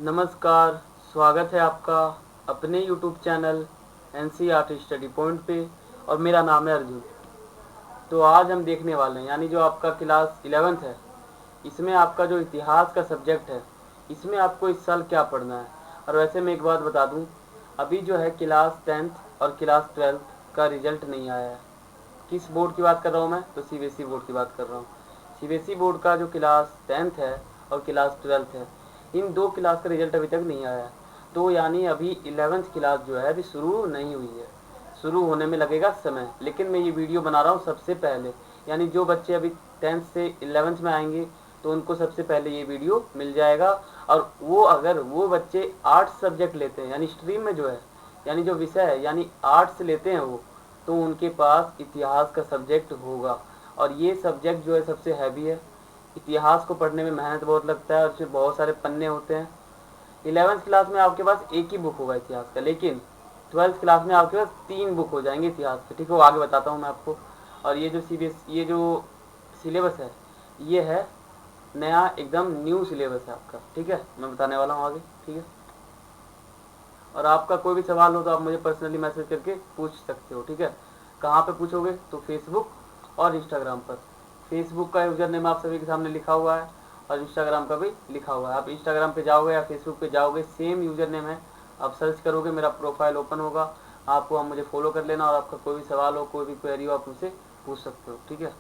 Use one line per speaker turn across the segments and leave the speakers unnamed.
नमस्कार, स्वागत है आपका अपने YouTube channel NCERT study point पे और मेरा नाम है अर्जुन। तो आज हम देखने वाले हैं यानी जो आपका क्लास 11th है, इसमें आपका जो इतिहास का सब्जेक्ट है, इसमें आपको इस साल क्या पढ़ना है। और वैसे मैं एक बात बता दूं, अभी जो है क्लास 10th और क्लास 12th का रिजल्ट नहीं आया है। किस बोर्ड की बात कर रहा हूँ मैं? तो सीबीएसई बोर्ड की बात कर रहा हूँ। सीबीएसई बोर्ड का जो क्लास 10th है और क्लास 12th है, इन दो क्लास का रिजल्ट अभी तक नहीं आया है। तो यानी अभी 11th क्लास जो है अभी शुरू नहीं हुई है, शुरू होने में लगेगा समय। लेकिन मैं ये वीडियो बना रहा हूँ सबसे पहले, यानी जो बच्चे अभी 10th से 11th में आएंगे तो उनको सबसे पहले ये वीडियो मिल जाएगा। और वो अगर वो बच्चे आर्ट्स सब्जेक्ट लेते हैं यानी स्ट्रीम में जो है, यानी जो विषय है यानी आर्ट्स लेते हैं वो, तो उनके पास इतिहास का सब्जेक्ट होगा। और ये सब्जेक्ट जो है सबसे हैवी है। इतिहास को पढ़ने में मेहनत बहुत लगता है और उसमें बहुत सारे पन्ने होते हैं। 11th क्लास में आपके पास एक ही बुक होगा इतिहास का, लेकिन 12th क्लास में आपके पास 3 बुक हो जाएंगे इतिहास के। ठीक है, वो आगे बताता हूँ मैं आपको। और ये जो ये जो सिलेबस है, ये है नया एकदम न्यू सिलेबस है आपका। ठीक है, मैं बताने वाला हूँ आगे। ठीक है, और आपका कोई भी सवाल हो तो आप मुझे पर्सनली मैसेज करके पूछ सकते हो। ठीक है, कहाँ पे पूछोगे? तो फेसबुक और इंस्टाग्राम पर। फेसबुक का यूजर नेम आप सभी के सामने लिखा हुआ है और इंस्टाग्राम का भी लिखा हुआ है। आप इंस्टाग्राम पे जाओगे या फेसबुक पे जाओगे, सेम यूजर नेम है। आप सर्च करोगे, मेरा प्रोफाइल ओपन होगा, आपको आप मुझे फॉलो कर लेना और आपका कोई भी सवाल हो, कोई भी क्वेरी हो, आप मुझसे पूछ सकते हो। ठीक है,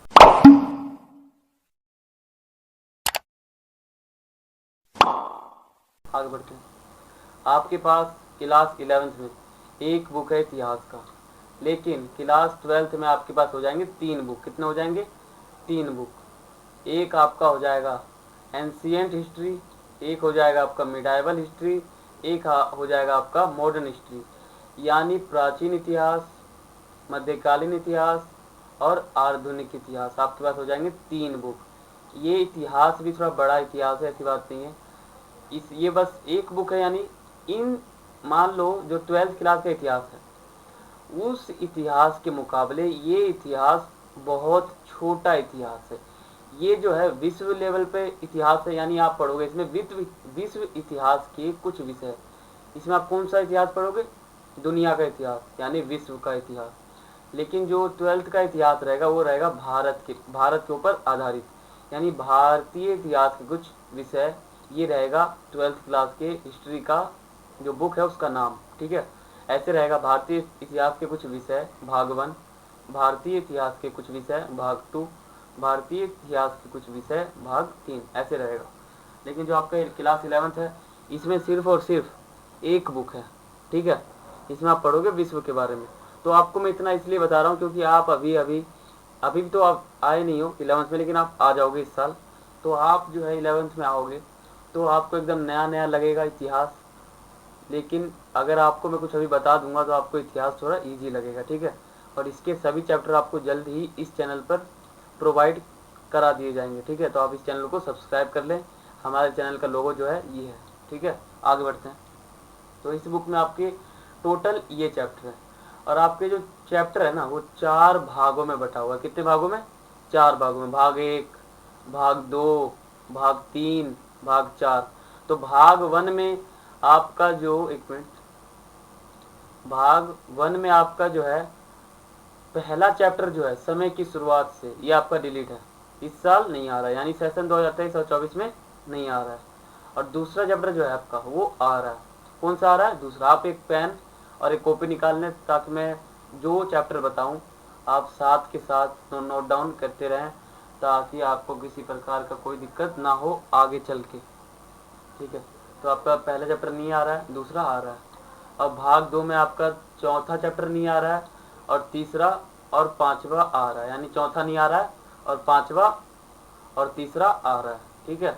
आगे बढ़ते हैं। आपके पास क्लास 11th में एक बुक है इतिहास का, लेकिन क्लास 12th में आपके पास हो जाएंगे 3 बुक। कितने हो जाएंगे? 3 बुक। एक आपका हो जाएगा एंशियंट हिस्ट्री, एक हो जाएगा आपका मिडाइवल हिस्ट्री, एक हो जाएगा आपका मॉडर्न हिस्ट्री, यानी प्राचीन इतिहास, मध्यकालीन इतिहास और आधुनिक इतिहास। आपके पास हो जाएंगे 3 बुक। ये इतिहास भी थोड़ा बड़ा इतिहास है, ऐसी बात नहीं है। ये बस एक बुक है, यानी इन मान लो जो 12th क्लास का इतिहास है, उस इतिहास के मुकाबले ये इतिहास बहुत छोटा इतिहास है। ये जो है विश्व लेवल पे इतिहास है, यानी आप पढ़ोगे इसमें विश्व इतिहास के कुछ विषय। इसमें आप कौन सा इतिहास पढ़ोगे? दुनिया का इतिहास, यानी विश्व का इतिहास। लेकिन जो 12th का इतिहास रहेगा वो रहेगा भारत के ऊपर आधारित, यानी भारतीय इतिहास के कुछ विषय। ये रहेगा 12th क्लास के हिस्ट्री का जो बुक है उसका नाम। ठीक है, ऐसे रहेगा भारतीय इतिहास के कुछ विषय भाग 1, भारतीय इतिहास के कुछ विषय भाग 2, भारतीय इतिहास के कुछ विषय भाग 3, ऐसे रहेगा। लेकिन जो आपका क्लास 11th है, इसमें सिर्फ और सिर्फ एक बुक है। ठीक है, इसमें आप पढ़ोगे विश्व के बारे में। तो आपको मैं इतना इसलिए बता रहा हूँ क्योंकि आप अभी अभी अभी भी तो आप आए नहीं हो 11th में, लेकिन आप आ जाओगे इस साल। तो आप जो है 11th में आओगे तो आपको एकदम नया नया लगेगा इतिहास। लेकिन अगर आपको मैं कुछ अभी बता दूंगा तो आपको इतिहास थोड़ा इजी लगेगा। ठीक है, और इसके सभी चैप्टर आपको जल्द ही इस चैनल पर प्रोवाइड करा दिए जाएंगे। ठीक है, तो आप इस चैनल को सब्सक्राइब कर लें। हमारे चैनल का लोगो जो है ये है। ठीक है, आगे बढ़ते हैं। तो इस बुक में आपके टोटल ये चैप्टर है, और आपके जो चैप्टर है ना वो 4 भागों में बटा हुआ है। कितने भागों में? 4 भागों में। भाग 1, भाग 2, भाग 3, भाग 4। तो भाग 1 में आपका जो एक मिनट भाग 1 में आपका जो है पहला चैप्टर जो है समय की शुरुआत से, ये आपका डिलीट है, इस साल नहीं आ रहा है, यानी सेशन 2023 और 24 में नहीं आ रहा है। और दूसरा चैप्टर जो है आपका वो आ रहा है। कौन सा आ रहा है? दूसरा। आप एक पेन और एक कॉपी निकाल लें ताकि मैं जो चैप्टर बताऊं आप साथ के साथ नोट डाउन करते रहें, ताकि आपको किसी प्रकार का कोई दिक्कत ना हो आगे चल के। ठीक है, तो आपका पहला चैप्टर नहीं आ रहा है, दूसरा आ रहा है। अब भाग 2 में आपका चौथा चैप्टर नहीं आ रहा है और तीसरा और पांचवा आ रहा है, यानी चौथा नहीं आ रहा है और पांचवा और तीसरा आ रहा है। ठीक है,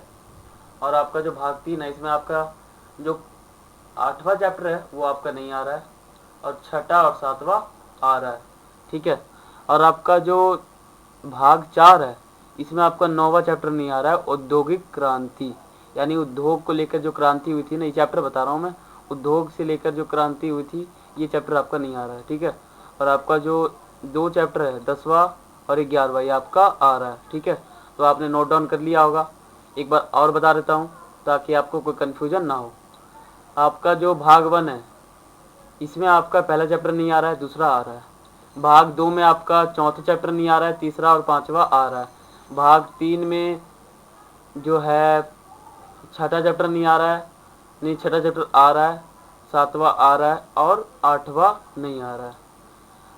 और आपका जो भाग 3 है इसमें आपका जो 8वां चैप्टर है वो आपका नहीं आ रहा है और छठा और 7वां आ रहा है। ठीक है, और आपका जो भाग 4 है इसमें आपका 9वां चैप्टर नहीं आ रहा है, औद्योगिक क्रांति, यानी उद्योग को लेकर जो क्रांति हुई थी ना, ये चैप्टर बता रहा हूँ मैं, उद्योग से लेकर जो क्रांति हुई थी ये चैप्टर आपका नहीं आ रहा है। ठीक है, और आपका जो 2 चैप्टर है 10वां और 11वां ये आपका आ रहा है। ठीक है, तो आपने नोट डाउन कर लिया होगा। एक बार और बता देता हूँ ताकि आपको कोई कन्फ्यूजन ना हो। आपका जो भाग 1 है इसमें आपका पहला चैप्टर नहीं आ रहा है, दूसरा आ रहा है। भाग 2 में आपका चौथा चैप्टर नहीं आ रहा है, तीसरा और पांचवा आ रहा है। भाग 3 में जो है छठा चैप्टर नहीं आ रहा है, नहीं छठा चैप्टर आ रहा है, सातवां आ रहा है और आठवां नहीं आ रहा है।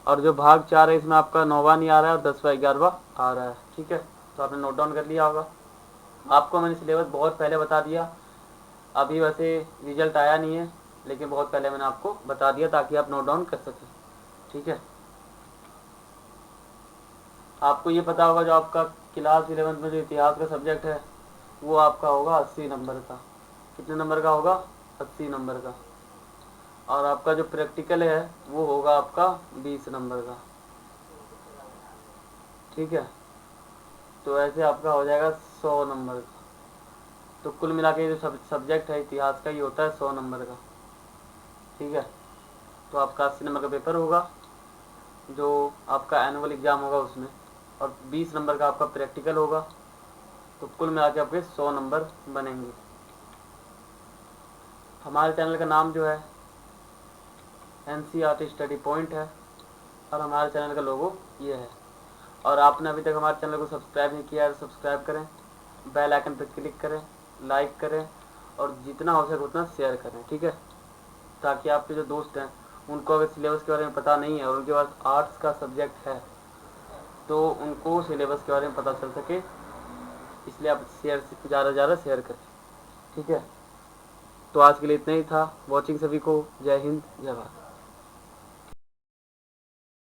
और जो भाग 4 है इसमें आपका 9वां नहीं आ रहा है और 10वां 11वां आ रहा है। ठीक है, तो आपने नोट डाउन कर लिया होगा। आपको मैंने सिलेबस बहुत पहले बता दिया, अभी वैसे रिजल्ट आया नहीं है, लेकिन बहुत पहले मैंने आपको बता दिया ताकि आप नोट डाउन कर सकें। ठीक है, आपको ये पता होगा जो आपका क्लास 11 में जो इतिहास का सब्जेक्ट है वो आपका होगा 80 नंबर का। कितने नंबर का होगा? 80 नंबर का। और आपका जो प्रैक्टिकल है वो होगा आपका 20 नंबर का। ठीक है, तो ऐसे आपका हो जाएगा 100 नंबर का। तो कुल मिला के जो सब्जेक्ट है इतिहास का ये होता है 100 नंबर का। ठीक है, तो आपका 80 नंबर का पेपर होगा जो आपका एनुअल एग्ज़ाम होगा उसमें, और 20 नंबर का आपका प्रैक्टिकल होगा। तो कुल मिला के आपके 100 नंबर बनेंगे। हमारे चैनल का नाम जो है NCERT स्टडी पॉइंट है और हमारे चैनल का लोगो ये है। और आपने अभी तक हमारे चैनल को सब्सक्राइब नहीं किया है तो सब्सक्राइब करें, बेल आइकन पर क्लिक करें, लाइक करें और जितना हो सके उतना शेयर करें। ठीक है, ताकि आपके जो दोस्त हैं उनको अगर सिलेबस के बारे में पता नहीं है और उनके पास आर्ट्स का सब्जेक्ट है तो उनको सिलेबस के बारे में पता चल सके, इसलिए आप शेयर ज़्यादा से ज़्यादा शेयर करें। ठीक है, तो आज के लिए इतना ही था। वॉचिंग सभी को जय हिंद, जय भारत।